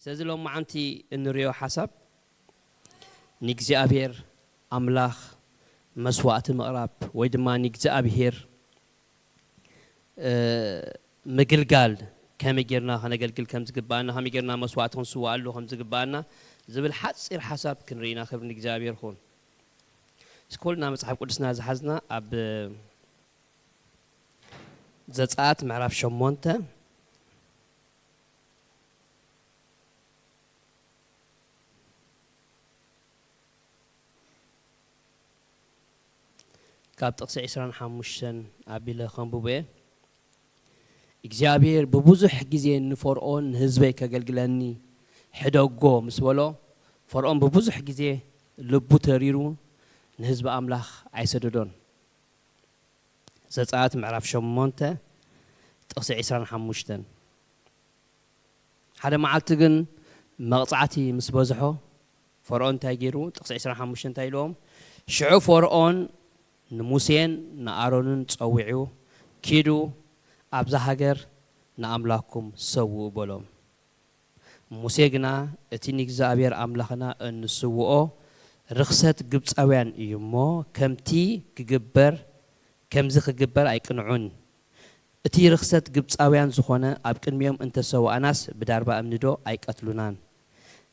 سأزلهم معنتي النريو حسب نجزي أبير أملاخ مسوات مقرب ويدما نجزي أبير مقلقال كم يجرنا خنا قلقل كم زقبانا هم يجرنا مسواتهم سوالو هم زقبانا زبل حصير حسب كنرينا خبر نجزي أبير خون سكولنا مصحف قدسنا زحزنا أب زات معرف شمونته كاب تقصي عسران حموشن أبيله خنبوبه إجابير ببوزح جزين فرعون هزبي كجلجلاني حداقو مسولو فرعون ببوزح جزي لبو تريرو نهزب أملاخ عيسدودون زات معرف شمونته تقصي عسران حموشتن هذا معلتجن مقطعتي مسبوزحو فرعون تاجيرو تقصي عسران حموشتن تايلوم شعو فرعون نموسين نأرونن تصوعو كيدو أبزا هاجر نأملاكم سووا بلوم موسيقنا اتنك زابير أملاخنا أن سووا رخصت قبط أوان يمو كمتي كجبر كمزي كجبر أيقنعون اتي رخصت قبط أوان زخونا أبكن ميوم انت سووا ناس بداربا أمندو أيقتلونان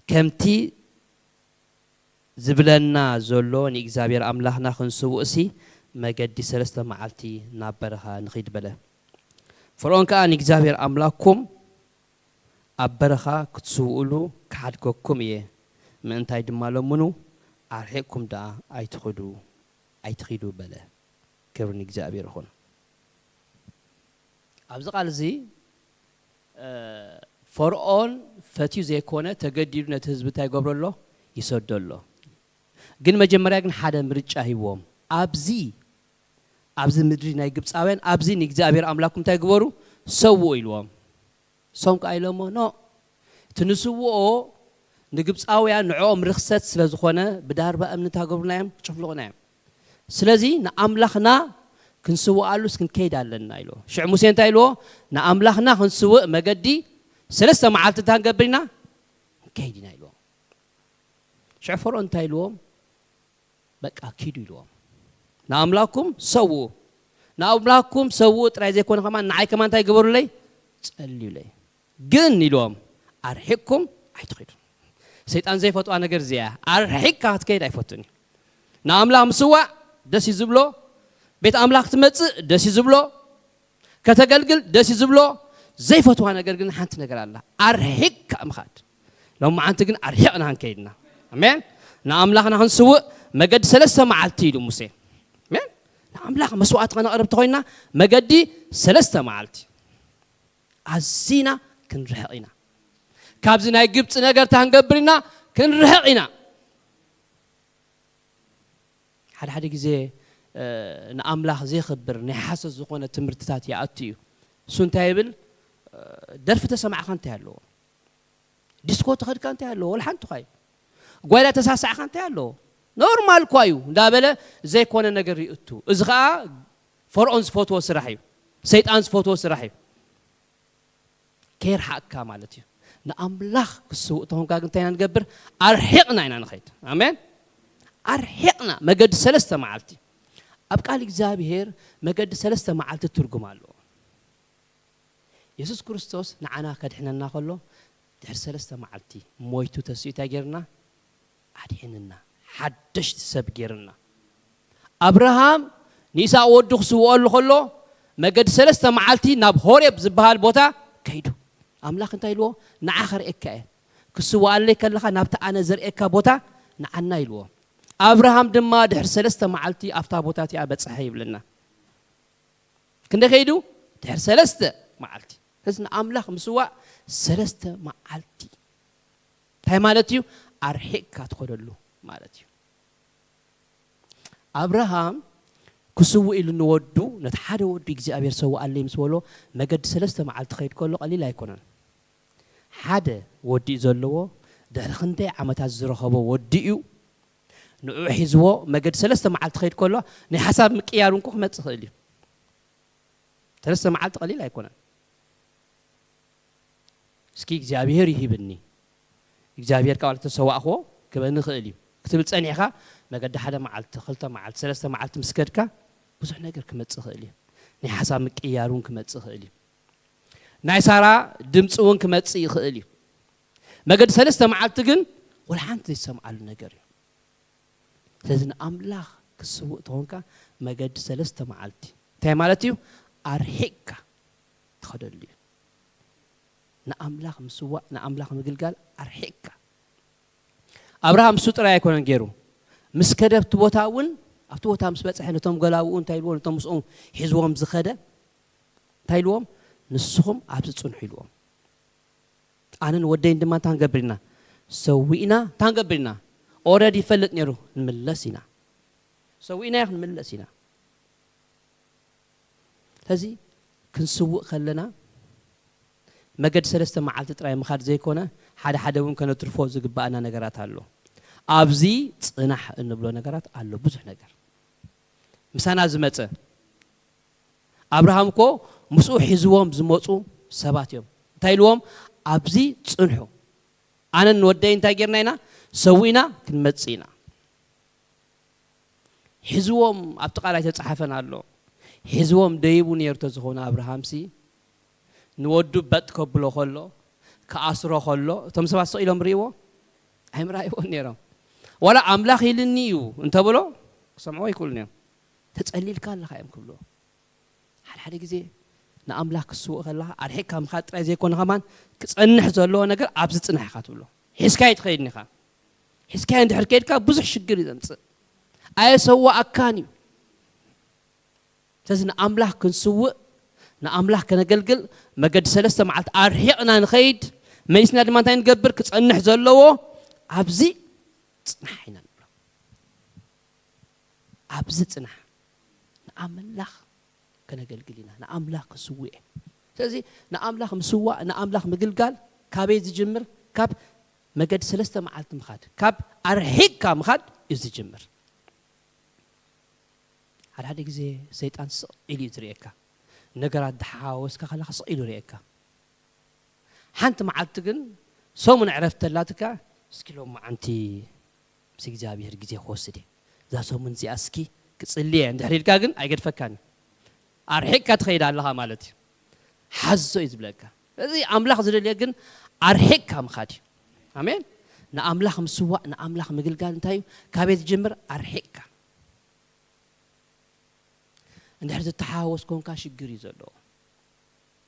كمتي زبلنا زولو نيجزابير أملاخنا خنسو أسي ما قد سلسلة معلتي نابرها نخيد بله فرعون كان نيجزابير أملاكم أبرها كتسوؤلو كحدكم إيه من تايد مالو منو أرحكم دا أيتخدو بله كبر نيجزابير خون أبزق على زي فرعون فتيو زي كونه تقدير نتهزبتاي قبر الله يسود الله جن مجمرة جن حدا مريج أهيوهم أبزي مدري نايجبس أوين أبزي نيجزابير أملاكم تاجبرو سووا إلوام سونك أيلومو نو تنسووا نجبس أوين نعوم رخصت سلزخونة بدار بقى من تاجبرنا يم شوفلونا يم سلزي نأملاخنا كنسووا ألوس كن كيد علىنا إلو شو موسين تايلو نأملاخنا كنسووا مجدي سلسة معلت تاجبرنا كيدنا إلو شعفر أنت يلوم بك أكيد يلوم نأملاكم سووا ترى زي كون كمان نعي كمان تاي قبر لي تسألي لي جن يلوم أرحكم أيتخير سيدان زي فتو أنا جرزيا أرحك كات كيد أيفتوني نأملاهم سوا دس يزبلو بيت أملاك تمت دس يزبلو كتجلجل دس يزبلو زي فتو أنا جرجن حنت نجر الله أرحك أمخات لو ما أنت جن أرحقنا هنكيدنا أمين نأملاخنا هنسوء مجد سلسة معلتي لموسى أمين نأملاخ مسوات غنا قرب تقولنا مجدي سلسة معلتي عزينا كن رحقنا كابزنا جبت نجار تهنجبرنا كن رحقنا حد جزء نأملاخ زي خبر نحسس زقنا تمرتات يا أتيو سنتايبل درف تسمع خان تهلو ديسكو تخد كان تهلو ولا حنتو خاي قولا تساسع خان تهلو نورمال كوايو دابله زي كون النجار يأتو إزغاء فرعونز فوتو سرحيو سيطانز فوتو سرحيو كير حق كامالتي نأملاخ كسوء تهون كاغنتين نقبر أرحقنا إنا نخيط أمين أرحقنا مجد سلسة معلتي أبقى لك زابير مجد سلسة معلتي ترجم له يسوع كريستوس نعنا كدحنا ناخله دحر سلسة معلتي مويتو تسوي تاجرنا عديننا حدش تسبجرنا أبراهام نيسا ودخ سوال خلو مجد سلسة معلتي ناب هورب زبها البوتا كيدو أملاك انت يلو نعخر إكاه كسوال لك اللخا نابت أنا زر إكا بوتا نعنا يلو أبراهام دم دحر سلسة معلتي أفتا بوتاتي أبد صحيب لنا كنده كيدو دحر سلسة معلتي هزنا أملاك مسوا سلسة معلتي هاي مالتيو أرحك كاتخدلو مالتيو أبراهام كسوء إلى نودو نتحدى ودو يجزي أبير سوى اللي مسولو مجد سلسة معلت خير كله قليل هيكونن حدا ودي زلوا ده خنتي عم تزرع خبوا وديو نحزوا مجد سلسة معلت خير كله نحسب مكيارون كوخ ما تخلي سلسة معلت قليل هيكونن سكيك زي أبير يهبني እግዚአብሔር ቃል ተሰዋእኮ ከበን خእል እዩ ክትብል ጸኒዕኻ መገዲ ሓደ መዓልቲ ክልተ መዓልቲ ሰለስተ መዓልቲ ምስከድካ ብዙሕ ነገር ክመጽእ خእል እዩ ናይ ሓሳብ ምቅያሩን ክመጽእ خእል እዩ ናይ ሳራ ድምጽ እውን ክመጽእ ይኽእል እዩ መገዲ ሰለስተ መዓልቲ ግን ወላ ሓንቲ ዘይሰምዓሉ ነገር እዩ ስለዚ ንኣምላኽ ክስውእ ተኾንካ መገዲ ሰለስተ መዓልቲ እንታይ ማለት እዩ ኣርሒቅካ ትኸደሉ እዩ ንኣምላኽ ምስዋእ ንኣምላኽ ምግልጋል ኣርሒቅካ ኣብርሃም እሱ ጥራይ ኣይኮነን ገይሩ ምስ ከደ ኣብቲ ቦታ እውን ኣብቲ ቦታ ምስ በፅሐ ነቶም ገላውኡ እንታይ ኢልዎ ነቶም ምስኦም ሒዝዎም ዝኸደ እንታይ ኢልዎም ንስኹም ኣብዚ ፅንሑ ኢልዎም ኣነን ወደይን ድማ እንታይ ክንገብር ኢና ሰዊእና እንታይ ክንገብር ኢና ኦልሬዲ ይፈልጥ ነይሩ ንምለስ ኢና ሰዊእና ይኹ ንምለስ ኢና ስለዚ ክንስውእ ከለና መገዲ ሰለስተ መዓልቲ ጥራይ ምኻድ ዘይኮነ ሓደ ሓደ እውን ከነትርፎ ዝግባአና ነገራት ኣሎ ኣብዚ ጽናሕ እንብሎ ነገራት ኣሎ ብዙሕ ነገር ምሳና ዝመጸ አብርሃም እኮ ምስኡ ሒዝዎም ዝመጹ ሰባት እዮም እንታይ ኢልዎም ኣብዚ ጽንሑ ኣነ ንወደይ እንታይ ጌርና ኢና ሰዊና ክንመጽእ ኢና ሒዝዎም ኣብቲ ቃላይ ተጻሓፈና ኣሎ ሒዝዎም ደይቡ ነይሩ ተዝኾነ አብርሃምሲ ንወዱ በጥ ከብሎ ከሎ ከኣስሮ ከሎ እቶም ሰባት ስኢሎም ርኢዎ ኣይምራይዎን ነይሮም ወላ ኣምላኽ ኢልኒ እዩ እንተብሎ ክሰምዖ ይክእሉን እዮም ተጸሊልካ ኣለኻ እዮም ክብሎ ሓደ ግዜ ንኣምላኽ ክስውእ ከለኻ ኣርሒቅካ ምኻድ ጥራይ ዘይኮነ ኸማን ክጸንሕ ዘለዎ ነገር ኣብዚ ጽንሕ ኢኻ ትብሎ ሒዝካ ይትኸይድኒ ኢኻ ሒዝካ እንድሕር ከይድካ ብዙሕ ሽግር እዩ ዘምጽእ ኣየሰዋእካን እዩ ስለዚ ንኣምላኽ ክንስውእ ንኣምላኽ ከነገልግል መገዲ ሰለስተ መዓልቲ ኣርሒቕና ንኸይድ መይስና ድማ እንታይ ንገብር ክጸንሕ ዘለዎ ኣብዚ ጽናሕ ኢና ንብሎ ኣብዚ ጽናሕ ንኣምላኽ ከነገልግል ኢና ንኣምላኽ ክስውእ ስለዚ ንኣምላኽ ምስዋእ ንኣምላኽ ምግልጋል ካበይ ዝጅምር ካብ መገዲ ሰለስተ መዓልቲ ምኻድ ካብ ኣርሒቅካ ምኻድ እዩ ዝጅምር ሓደ ግዜ ሰይጣን ስቕ ኢሉ እዩ ዝርኤካ ነገራት ድሓወስካ ከለኻ ስቕ ኢሉ ይርኤካ ሓንቲ መዓልቲ ግን ሰሙን ዕረፍተላትካ እስኪ ሎም መዓንቲ ምስ እግዚኣብሔር ግዜ ክወስድ እዛ ሰሙን እዚኣ እስኪ ክጽልየ እንድሕር ኢልካ ግን ኣይገድፈካን ኣርሒቅካ ትኸይድ ኣለኻ ማለት እዩ ሓዞ እዩ ዝብለካ እዚ ኣምላኽ ዝደልየ ግን ኣርሒቅካ ምኻድ እዩ ኣሜን ንኣምላኽ ምስዋእ ንኣምላኽ ምግልጋል እንታይ እዩ ካበይ ዝጅምር ኣርሒቅካ እንድሕር ዝተሓዋወስ ኮንካ ሽግር እዩ ዘለዎ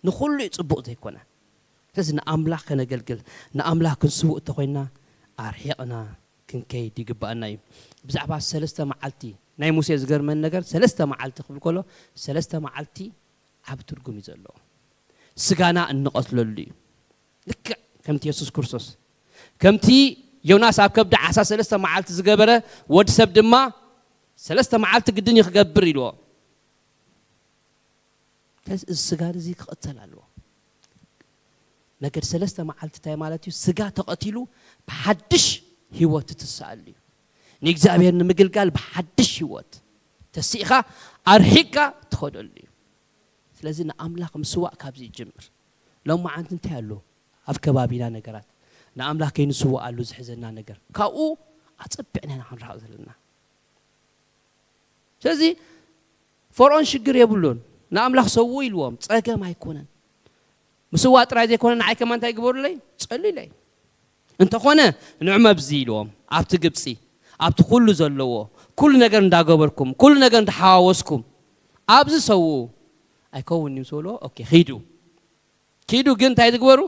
ንኹሉ ጽቡቕ ዘይኮነ ስለዚ ንኣምላኽ ከነገልግል ንኣምላኽ ክንስውእ እንተኾይንና ኣርሒቕና ክንከይድ ይግባአና እዩ ብዛዕባ ሰለስተ መዓልቲ ናይ ሙሴ ዝገርመን ነገር ሰለስተ መዓልቲ ክብል ከሎ ሰለስተ መዓልቲ ዓብ ትርጉም እዩ ዘለዎ ስጋና እንቐትለሉ እዩ ልክዕ ከምቲ ኢየሱስ ክርስቶስ ከምቲ ዮናስ ኣብ ከብዲ ዓሳ ሰለስተ መዓልቲ ዝገበረ ወዲ ሰብ ድማ ሰለስተ መዓልቲ ግድን ይክገብር ኢልዎ ስለዚ እዚ ስጋ እዚ ክቕተል ኣለዎ መገዲ ሰለስተ መዓልቲ እንታይ ማለት እዩ ስጋ ተቐቲሉ ብሓድሽ ህይወት ትስኣል እዩ ንእግዚአብሔር ንምግልጋል ብሓድሽ ህይወት ተሲኢኻ ኣርሒቅካ ትኸደሉ እዩ ስለዚ ንኣምላኽ ምስዋእ ካብዚ ይጅምር ሎም መዓልቲ እንታይ ኣሎ ኣብ ከባቢና ነገራት ንኣምላኽ ከይንስዋእሉ ዝሕዘና ነገር ካብኡ ኣጸቢዕና ኢና ክንረሓቕ ዘለና ስለዚ ፈርዖን ሽግር የብሉን ንኣምላኽ ሰው ኢልዎም ፀገም ኣይኮነን ምስዋእ ጥራይ ዘይኮነ ንዓይ ከማ እንታይ ግበሩለይ ጸልዩለይ እንተኾነ ንዕመ ብዚ ኢልዎም ኣብቲ ግብፂ ኣብቲ ኩሉ ዘለዎ ኩሉ ነገር እንዳገበርኩም ኩሉ ነገር እንዳሓዋወስኩም ኣብዚ ሰው ኣይከውን እዩ ሰሎ ኦኬ ኪዱ ግን እንታይ ዝግበሩ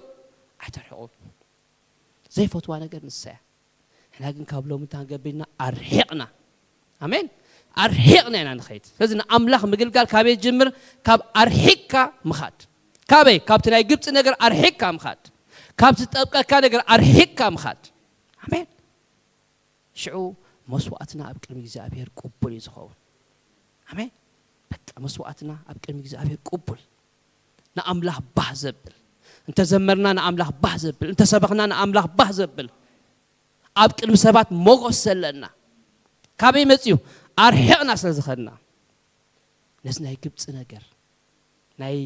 ኣይተርሕቑ ዘይፈትዋ ነገር ንስያ ሕና ግን ካብ ሎሚ ታንገቢና ኣርሒቕና ኣሜን ኣርሒቕና ኢና ንኸይድ ስለዚ ንኣምላኽ ምግልጋል ካበይ ጅምር ካብ ኣርሒቅካ ምኻድ ካበይ ካብቲ ናይ ግብፂ ነገር ኣርሒቅካ ምኻድ ካብቲ ጠብቀካ ነገር ኣርሒቅካ ምኻድ ኣሜን ሽዑ መስዋዕትና ኣብ ቅድሚ እግዚኣብሔር ቅቡል እዩ ዝኸውን ኣሜን በቃ መስዋዕትና ኣብ ቅድሚ እግዚኣብሔር ቅቡል ንኣምላኽ ባህ ዘብል እንተዘመርና ንኣምላኽ ባህ ዘብል እንተሰበኽና ንኣምላኽ ባህ ዘብል ኣብ ቅድሚ ሰባት ሞገስ ዘለና ካበይ መፅዩ ኣርሒቕና ስለ ዝኸድና ነዚ ናይ ግብፂ ነገር ናይ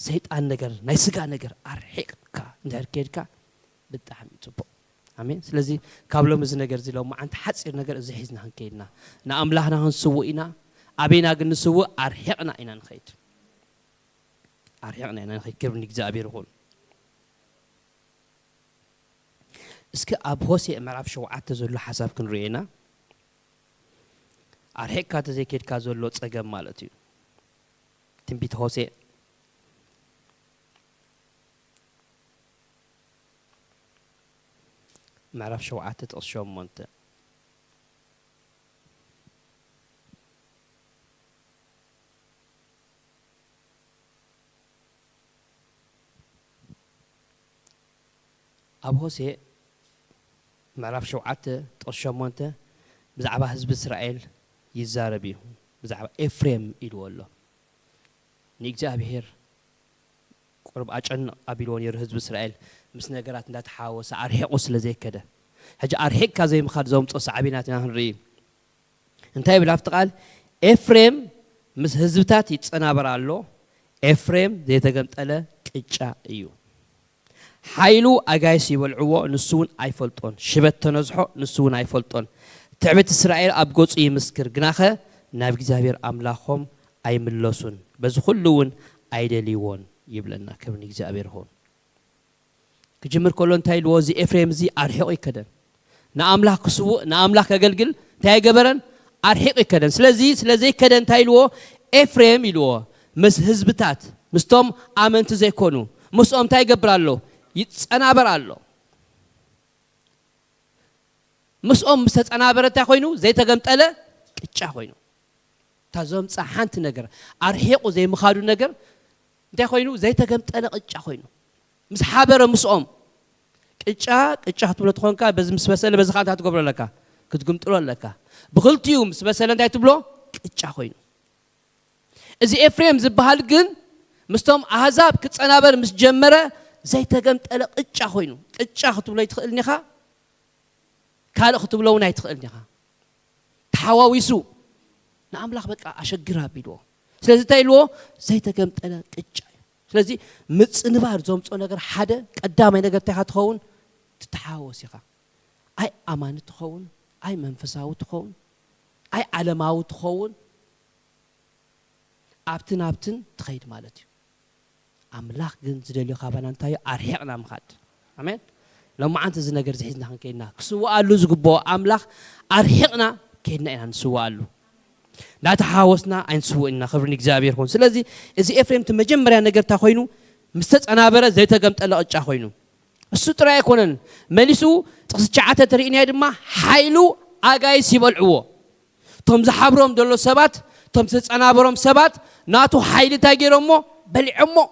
ሰይጣን ነገር ናይ ስጋ ነገር ኣርሒቕካ እንድሕር ከይድካ ብጣዕሚ ጽቡቕ አሜን ስለዚ ካብሎም እዚ ነገር ዝለው ማዓንተ ሓፂር ነገር እዚ ሒዝና ክንከይድና ንኣምላኽና ክንስውኢና ኣቤና ግን ንስውእ ኣርሒቕና ኢና ንኸይድ ኣርሒቕና ኢና ንኸይድ ክብሪ ንእግዚኣብሔር ይኹን እስኪ ኣብ ሆሴዕ ምዕራፍ 7 ዘሎ ሓሳብ ክንርኢና ኣርሒቕካ ተዘይከድካ ዘሎ ፀገም ማለት እዩ ትንቢት ሆሴዕ معرف شو عاتت أشياء مانته أبو هوسي معرف شو عاتت أشياء مانته بزعبه حزب إسرائيل يزاربيه بزعبه إفريم إلو الله نيجا بهير قرب أجن أبيلون يرهز بإسرائيل مس نجارات لا تحاوس أرحقوس لزي كده هجا أرحق كذا يمخد زوم تص عبيناتنا هنري انتهي بالعفت قال إفريم مس هزبتات يتصنابر الله إفريم زي تجمت ألا كتشا إيو حيلو أجايسي والعوا نسون أيفلتون شبت تنزحو نسون أيفلتون تعبت إسرائيل أبجوز إيه مسكر جناخه نبي زهير أملاهم أي ملصون بس خلون أيدليون يبلنا كبني زهير هون كجمر كلون تايل وزي إفريم زي أرحقي كده نأملاك كسو نأملاك أجلجل تاي جبرن أرحقي كده سلزي كده تايلو إفريم يلو مس هزبتات مستوم آمنت زي كونو مسوم تاي جبرالو أنا برالو مسوم مست أنا برت أخوينو زي تجمت ألا كتش أخوينو تزوم صحنت نجر أرحقو زي مخادو نجر ده أخوينو زي تجمت ألا كتش أخوينو مس حابر مسوم كتش هتقول تخون كا بس مس بسأله بس خانت هتقبل لك كتقوم تقول لك بخلت يوم مس بسأله ده تبلو كتش أخوينو إذا إفريم زبهال جن مستوم أحزاب كتش أنا بر مس جمرة زي تجمت ألا كتش أخوينو كتش هتقول لي تخلني خا كله هتقول له نايت تخلني خا تحاويسو نعم لخ بقى أشجرها بيلو سلزي تايلو زي تجمت ألا كتش ስለዚህ ምጽንባር ዞምጾ ነገር ሓደ ቀዳማይ ነገር ተኻትኸውን ትተሓወስ ኢኻ ኣይ ኣማን ትኸውን ኣይ መንፈሳዊ ትኸውን ኣይ ዓለማዊ ትኸውን ኣብትን ትኸይድ ማለት እዩ ኣምላኽ ግን ዝደልዮ ካባና እንታይ ኣርሒቕና ምኻድ ኣሜን ለማዓንተ እዚ ነገር ዝሒዝና ክንከይድና ክስዋኣሉ ዝግብኦ ኣምላኽ ኣርሒቕና ከይድና ኢና ንስዋኣሉ لا تحاوسنا عن سوءنا خبرني إجابير هون سلزي إذا إفريم تمجمع نجار تخوينو مستت أنا برا زي تجمت الله أتشخوينو السطر يكونن مليسو تصشعات تريني هذا ما حيلو أجايس يبلعوه توم زحبرهم دلوا سبات توم ست أنا برهم سبات ناتو حيل تاجرهم بلعمو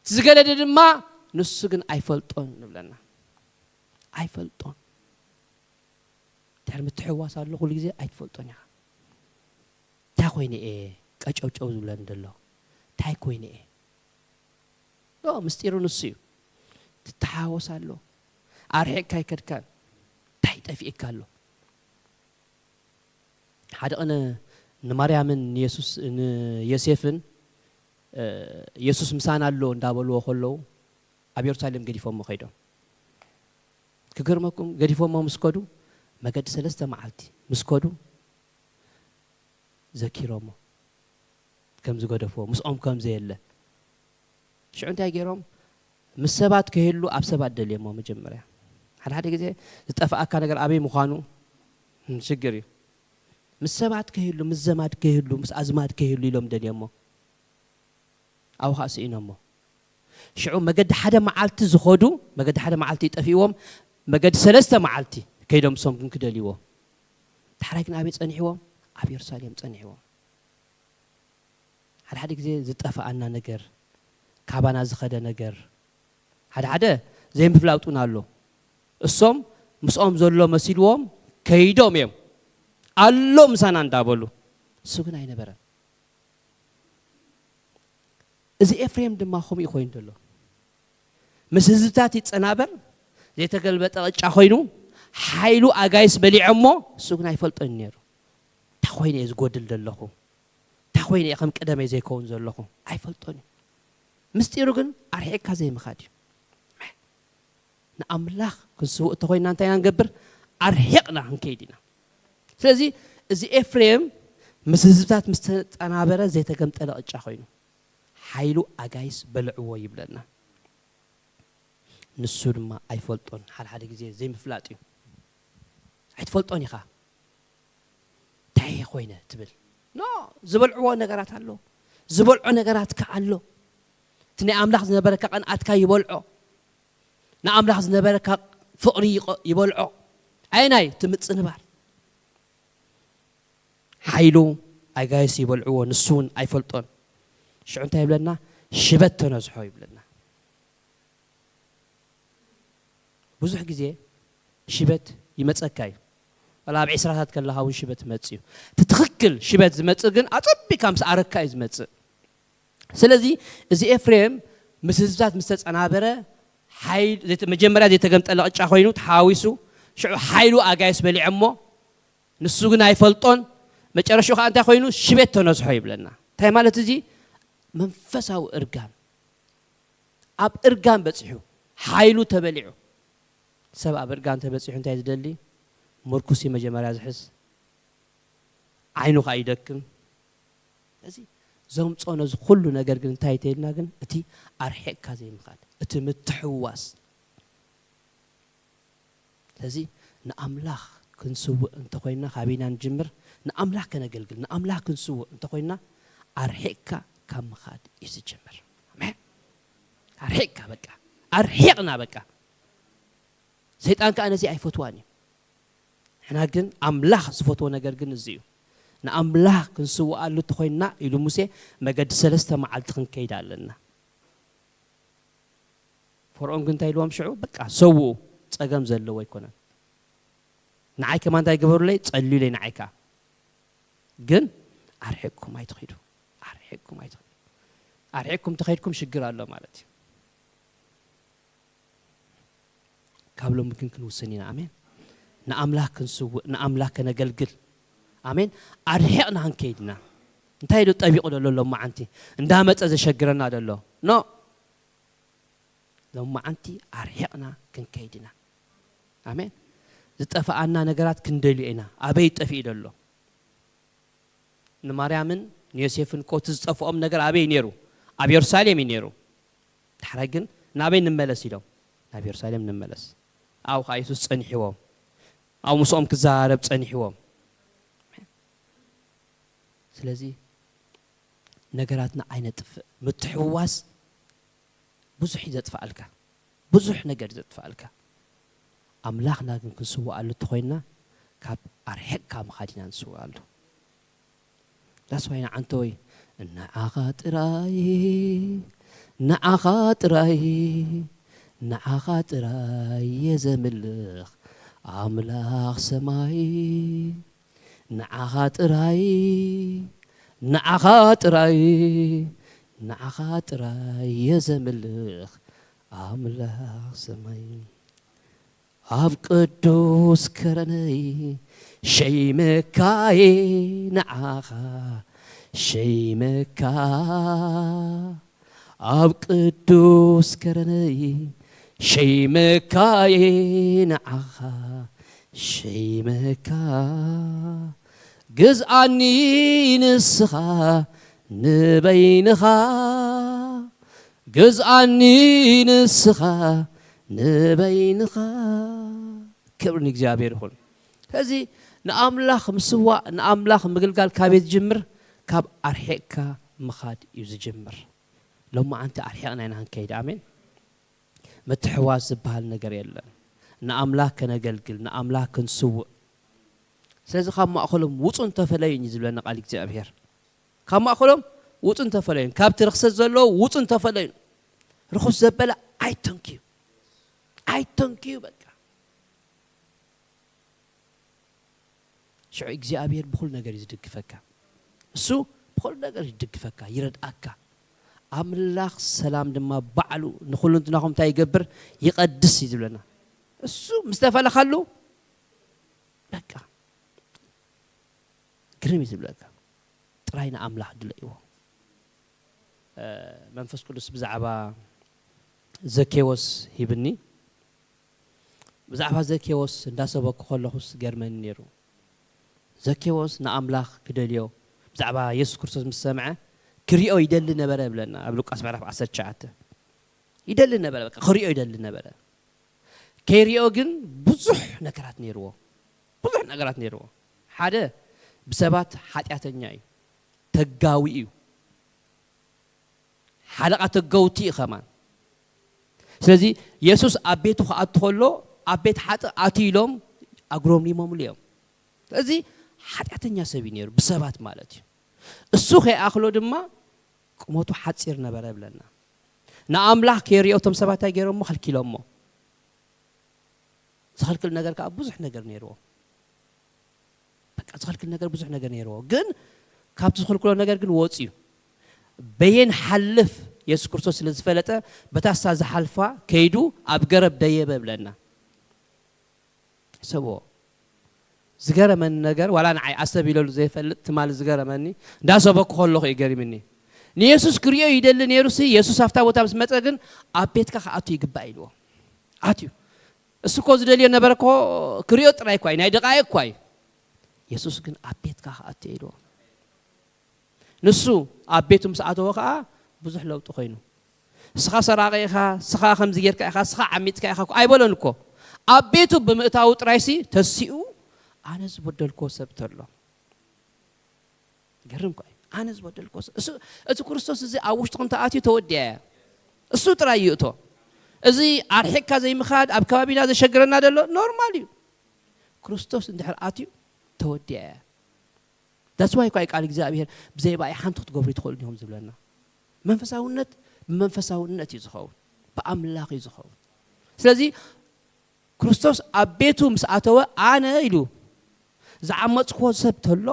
تزقل هذا ما نسجن أيفلتون نبلنا أيفلتون تعرف متحواس على كل جزء أيفلتون يا تاخويني إيه كأجو زولان دلوا تايكويني إيه لا مستيرو نسيو تتحاوس على أرحك كاي كان تايت في إكالو هذا أنا نماريا من يسوفن يسوس مسان على ندابلو خلو أبي يرسلهم قدي فم خيدو كقرمكم قدي فم مسكودو ما قد سلسته معلتي مسكودو ذكيرهم كم زقدر فوق مسأم كم زي الله شو أنت أجيرهم مسبات كهلو أبسبات دليل ما مجمرة هذا كذا تتفق كان أجر أبي مخانو شجري مسبات كهلو مزمات كهلو مسأزمات كهلو لهم دليل ما أو خاصين ما شو ما قد حدا معلتي زخودو ما قد حدا معلتي تفيهم ما قد سلسته معلتي كيدهم صمكم كده ليوا تحركنا أبي تصنعوا أبي يرسلهم تصنعوا هذا كذا زتفق أنا نجر كابانا زخدا نجر هذا زي ما فلاوتنا له الصوم مسأم زلوا مسيلهم كيدهم يوم الله مسانا دابلو سكون أين برا إذا إفريم دم ما خم يخوين دلو مسزتات يتصنابر زي تقلبت أخوينو حيلو أجايس بلي عمو سكون يفلت النير تخوين يزقود دللهم تخوين يقام كده ما زي كون زلهم يفلتوني مستيرجن أرحيك هذا مخادي ንኣምላኽ ክንስውእ ተኾይና እንታይ ኢና ንገብር ኣርሒቕና ክንከይድ ኢና ስለዚ እዚ ኤፍሬም ምስ ህዝብታት ምስ ተጠናበረ ዘይተገምጠለ ቅጫ ኮይኑ ሓይሉ ኣጋይስ በልዕዎ ይብለና ንሱ ድማ ኣይፈልጦን ሓደ ግዜ ዘይምፍላጥ እዩ ኣይትፈልጦን ኢኻ እንታይ ኮይነ ትብል ኖ ዝበልዕዎ ነገራት ኣሎ ዝበልዖ ነገራት ከኣሎ እቲ ናይ ኣምላኽ ዝነበረካ ቀንኣትካ ይበልዖ ንኣምላኽ ዝነበረካ ፍቕሪ ይበልዖ ኣይናይ ትምፅንባር ሓይሉ ኣጋይስ ይበልዕዎ ንሱ እውን ኣይፈልጦን ሽዑ እንታይ ይብለና ሽበት ተነዝሖ ይብለና ብዙሕ ግዜ ሽበት ይመፀካ እዩ ወላ ኣብ ዒስራታት ከለኻ እውን ሽበት መፅ እዩ ትትኽክል ሽበት ዝመፅእ ግን ኣፀቢካ ምስ ኣረካ እዩ ዝመፅእ ስለዚ እዚ ኤፍሬም ምስ ህዝብታት ምስ ተፀናበረ መጀመርያ ዘይተገምጠለ ቅጫ ኮይኑ ተሓዊሱ ሽዑ ሓይሉ ኣጋይስ በሊዕ እሞ ንሱ ግን ኣይፈልጦን መጨረሻው ከዓ እንታይ ኮይኑ ሽበት ተነዝሖ ይብለና እንታይ ማለት እዚ መንፈሳዊ እርጋን ኣብ እርጋን በፂሑ ሓይሉ ተበሊዑ ሰብ ኣብ እርጋን ተበፂሑ እንታይ ዝደሊ ምርኩስ መጀመርያ ዝሕዝ ዓይኑ ከዓ ይደክም እዚ ዘምፆ ነዚ ኩሉ ነገር ግን እንታይ ተይልና ግን እቲ ኣርሒቕካ ዘይምኻድ እቲ ምትሕዋስ ስለዚ ንኣምላኽ ክንስውእ እንተኮይና ካቢና ንጅምር ንኣምላኽ ከነገልግል ንኣምላኽ ክንስውእ እንተኮይና ኣርሒቕካ ካብ ምኻድ እዩ ዝጅምር ኣሜን ኣርሒቕካ በቃ ኣርሒቕና በቃ ሰይጣን ከዓ ነዚ ኣይፈትዋን እዩ ንሕና ግን ኣምላኽ ዝፈትዎ ነገር ግን እዚ እዩ ንኣምላኽ ክንስውኣሉ እንተኮይና ኢሉ ሙሴ መገዲ 3 መዓልቲ ክንከይድ ኣለና ፈርዖን ግን እንታይ ኢልዎም ሽዑ በቃ ሰውኡ ፀገም ዘለዎ ኣይኮነን ንዓይ ከማ እንታይ ግበሩለይ ፀልዩለይ ንዓይካ ግን ኣርሒቕኩም ኣይትኸይዱ ኣርሒቕኩም ተኸይድኩም ሽግር ኣሎ ማለት እዩ ካብ ሎም ግን ክንውሰን ኢና ኣሜን ንኣምላኽ ክንስውእ ንኣምላኽ ከነገልግል ኣሜን ኣርሒቕና ክንከይድና እንታይ ዶ ጠቢቑ ደሎ ሎማዓንቲ እንዳመፀ ዘሸግረና ደሎ ኖ ሎማዓንቲ ኣርሒቕና ክንከይድና ኣሜን ዝጠፋኣና ነገራት ክንደልዩ ኢና ኣበይ ጠፊኡ ደሎ ንማርያምን ንዮሴፍን ኮት ዝጠፍኦም ነገር ኣበይ ነይሩ ኣብ ኢየሩሳሌም እዩ ነይሩ ድሕሪ ግን ናበይ ንመለስ ኢሎም ናብ ኢየሩሳሌም ንመለስ ኣብ ካ ኢየሱስ ፀኒሕዎም ኣብ ሙስኦም ክዛረብ ፀኒሕዎም ስለዚ ነገራትና ኣይነጥፍእ ምትሕዋስ ብዙሕ ዘጥፋኣልካ ብዙሕ ነገር ዘጥፋኣልካ ኣምላኽና ግን ክንስውኣሉ እንተኮይና ካብ ኣርሒቕካ ምኻድ ኢና ንስውኣሉ ዳስዋይና ዓንተወይ ንዓኻ ጥራይ ንዓኻ ጥራይ ንዓኻ ጥራይ የዘምልኽ ኣምላኽ ሰማይ ንዓኻ ጥራይ ንዓኻ ጥራይ ንዓኻ ጥራይ የዘምልኽ ኣምላኽ ሰማይ ኣብ ቅዱስ ከረነይ ሸይምካዬ ንዓኻ ሸይምካ ኣብ ቅዱስ ከረነይ ሸይምካዬ ንዓኻ ሸይምካ ግዝኣኒ ንስኻ ንበይንኻ ግዝኣኒ ንስኻ ንበይንኻ ክብሪ ንእግዚአብሔር ይኹን ስለዚ ንኣምላኽ ምስዋእ ንኣምላኽ ምግልጋል ካበይ ዝጅምር ካብ ኣርሒቕካ ምኻድ እዩ ዝጅምር ሎማዓንቲ ኣርሒቕና ኢና ክንከይድ ኣሜን ምትሕዋስ ዝበሃል ነገር የለን ንኣምላኽ ከነገልግል ንኣምላኽ ክንስውእ ስለዚ ካብ ማእኸሎም ውፁን ተፈለዩን ዝብለና ቃል እግዚኣብሔር ካብ ማእኸሎም ውፁን ተፈለዩን ካብቲ ርክሰት ዘለዎ ውፁን ተፈለዩን ርኩስ ዘበለ ኣይተንክዩ በቃ ሽዑ እግዚኣብሔር ብኩሉ ነገር ይዝድግፈካ እሱ ብኩሉ ነገር ይዝድግፈካ ይረድኣካ ኣምላኽ ሰላም ድማ ባዕሉ ንኩሉ እንትናኹም እንታይ ይገብር ይቀድስ ይዝብለና እሱ ምስተፈለኻሉ በቃ ግርም ይዝብለካ ጥራይና ኣምላኽ ድለይዎ መንፈስ ቅዱስ ብዛዕባ ዘኬዎስ ሂብኒ ብዛዕባ ዘኬዎስ እንዳሰበኩ ከለኹስ ገርመኒ ነይሩ ዘኬዎስ ንኣምላኽ ክደልዮ ብዛዕባ ኢየሱስ ክርስቶስ ምስ ሰምዐ ክሪኦ ይደሊ ነበረ ብለና ኣብ ሉቃስ ምዕራፍ 19 ይደሊ ነበረ በቃ ክሪኦ ይደሊ ነበረ ከይሪኦ ግን ብዙሕ ነገራት ነይርዎ ሓደ ብሰባት ሓጢአተኛ እዩ ተጋዊ እዩ ሓለቓ ተጋውቲ ኸማን ስለዚ ኢየሱስ ኣብ ቤቱ ክኣቱ ከሎ ኣብ ቤት ሓጥእ ኣትዩ ኢሎም ኣግሮም ሊሞምሉ እዮም ስለዚ ሓጢአተኛ ሰብ ነይሩ ብሰባት ማለት እዩ እሱ ከይኣኽሎ ድማ ቁመቱ ሓፂር ነበረ ብለና ንኣምላኽ ከይሪኦ እቶም ሰባት ገይሮሞ ከልኪሎሞ ዝኸልክል ነገር ከዓ ብዙሕ ነገር ነይርዎ በቃ ዝኸልክል ነገር ብዙሕ ነገር ነይርዎ ግን ካብቲ ዝኸልክሎ ነገር ግን ወፅዩ በየን ሓልፍ ኢየሱስ ክርስቶስ ስለ ዝፈለጠ በታሳ ዝሓልፋ ከይዱ ኣብ ገረብ ደየበ ብለና ሰቦ ዝገረመኒ ነገር ዋላ ንዓይ ዓሰብ ኢለሉ ዘይፈልጥ ትማል ዝገረመኒ እንዳሰበኩ ከለኹ ይገሪምኒ ንኢየሱስ ክሪኦ ይደሊ ነይሩሲ ኢየሱስ ኣፍታ ቦታ ምስ መፀ ግን ኣብ ቤትካ ከኣቱ ይግባእ ኢልዎ ኣትዩ እሱ ኮ ዝደልዮ ነበረ ኮ ክሪኦ ጥራይ ኳይ ናይ ደቃየቅ ኳይ ኢየሱስ ግን ኣብ ቤትካ ከኣቱ ኢልዎ ንሱ ኣብ ቤቱ ምስ ኣተወ ከዓ ብዙሕ ለውጢ ኮይኑ ስኻ ሰራቀ ኢኻ ስኻ ከምዚ ጌርካ ኢኻ ስኻ ዓሚጥካ ኢኻ ኣይበሎን እኮ ኣብ ቤቱ ብምእታው ጥራይሲ ተሲኡ ኣነ ዝበደልኮ ሰብ ተሎ ገርም ኳይ ኣነ ዝበደልኮ እቲ ክርስቶስ እዚ ኣብ ውሽጥኩም ተኣትዩ ተወዲያ እሱ ጥራይ ይእቶ እዚ ኣርሒካ ዘይምኻድ ኣብ ከባቢና ዘሸግረና ደሎ ኖርማል እዩ ክርስቶስ እንድሕር ኣትዩ ተወዲያ that's why ቃል እግዚአብሔር ብዘይባይ ሓንት ክትገብሩ ይትኽእሉ እዮም ዝብለና መንፈሳውነት ብመንፈሳውነት እዩ ዝኸውን ብኣምላኽ እዩ ዝኸውን ስለዚ ክርስቶስ ኣብ ቤቱ ምስ ኣተወ ኣነ ኢሉ ዝዓመፅክዎ ሰብ ተሎ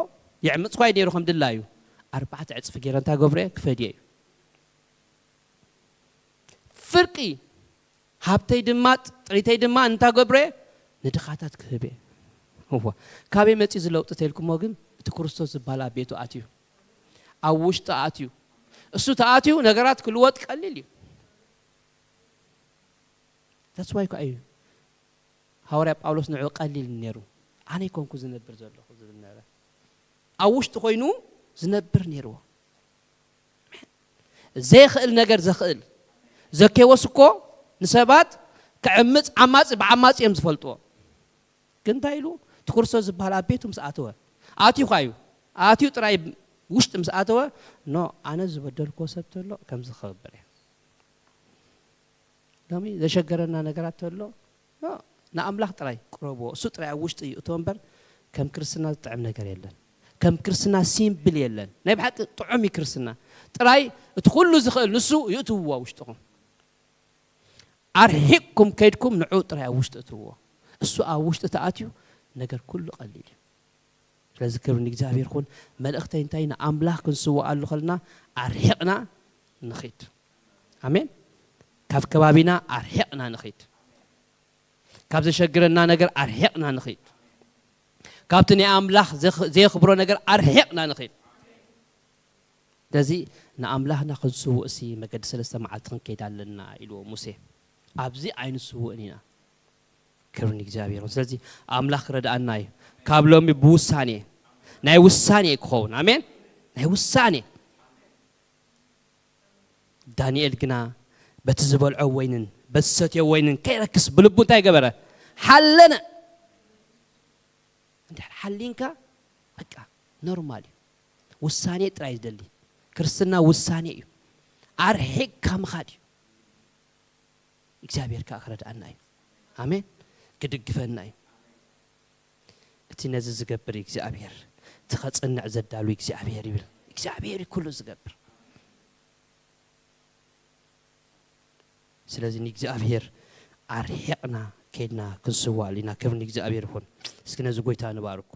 ይዕመፅኳ ነይሩ ከም ድላዩ 4 ዕፅፊ ገይረ እንታይ ገብረ ክፈድየ እዩ ፍርቂ ሃብተይ ድማ ጥሪተይ ድማ እንታይ ገብረ ንድኻታት ክህበ ካበይ መፂ ዝለውጥ ተልኩሞ ግን እቲ ክርስቶስ ዝበሃል ኣብ ቤቱ ኣትዩ ኣብ ውሽጢ ኣትዩ እሱ ተኣትዩ ነገራት ክልወጥ ቀሊል እዩ that's why እዩ ሐዋርያ ጳውሎስ ንዑ ቀሊል ነይሩ ኣነ ይኮንኩ ዝነብር ዘለኹ ዝብል ነበረ ኣብ ውሽጢ ኮይኑ ዝነብር ነይርዎ ዘይኽእል ነገር ዘኽእል ዘኬዎስ እኮ ንሰባት ክዕምፅ ዓማፅ ብዓማፅ እዮም ዝፈልጥዎ ግን እንታይ ኢሉ እቲ ክርስቶስ ዝበሃል ኣብ ቤቱ ምስ ኣተወ ኣትዩ ኻዩ ኣትዩ ጥራይ ውሽጢ ምስ ኣተወ ኖ ኣነ ዝበደልኮ ሰብ ተሎ ከም ዝኸብር እየ ሎሚ ዘሸገረና ነገራት ተሎ ኖ ንኣምላኽ ጥራይ ቅረብዎ እሱ ጥራይ ኣብ ውሽጢ ይእቶ እምበር ከም ክርስትና ዝጥዕም ነገር የለን ከም ክርስትና ሲምፕል የለን ናይ ብሓቂ ጥዑም እዩ ክርስትና ጥራይ እቲ ኩሉ ዝኽእል ንሱ ይእትውዎ ውሽጥኹም ኣርሒቅኩም ከይድኩም ንዑ ጥራይ ኣብ ውሽጢ እትውዎ እሱ ኣብ ውሽጢ ተኣትዩ ነገር ኩሉ ቀሊል እዩ ስለዚ ክብሪ ንእግዚአብሔር ይኹን መልእኽተይ እንታይ ንኣምላኽ ክንስውኣሉ ኸልና ኣርሒቕና ንኺድ ኣሜን ካብ ከባቢና ኣርሒቕና ንኺድ ካብ ዘሸግረና ነገር ኣርሒቕና ንኺድ ካብቲ ናይ ኣምላኽ ዘይኽብሮ ነገር ኣርሒቕና ንኺድ ስለዚ ንኣምላኽና ክንስውእ እሲ መገዲ 3 መዓልቲ ክንከይድ ኣለና ኢልዎ ሙሴ ኣብዚ ኣይንስውእን ኢና ክብሪ ንእግዚአብሔር ይኹን ስለዚ ኣምላኽ ረዳእና እዩ ካብ ሎሚ ብውሳኔ ናይ ውሳኔ ክኸውን ኣሜን ናይ ውሳኔ ዳንኤል ግና በቲ ዝበልዖ ወይንን በቲ ሰትዮ ወይንን ከይረክስ ብልቡ እንታይ ገበረ ሓለነ እንድሕር ሓሊንካ በቃ ኖርማል እዩ ውሳኔ ጥራይ ዝደሊ ክርስትና ውሳኔ እዩ ኣርሒቅካ ምኻድ እዩ እግዚአብሔር ከዓ ክረዳእና እዩ ኣሜን ክድግፈና እዩ እቲ ነዚ ዝገብር እግዚአብሔር ትኸጽንዕ ዘዳሉ እግዚአብሔር ይብል እግዚአብሔር ኩሉ ዝገብር ስለዚ ንእግዚአብሔር ኣርሒቕና ከይድና ክንስዋል ኢና ክብሪ ንእግዚአብሔር ይኹን እስኪ ነዚ ጎይታ ንባርኮ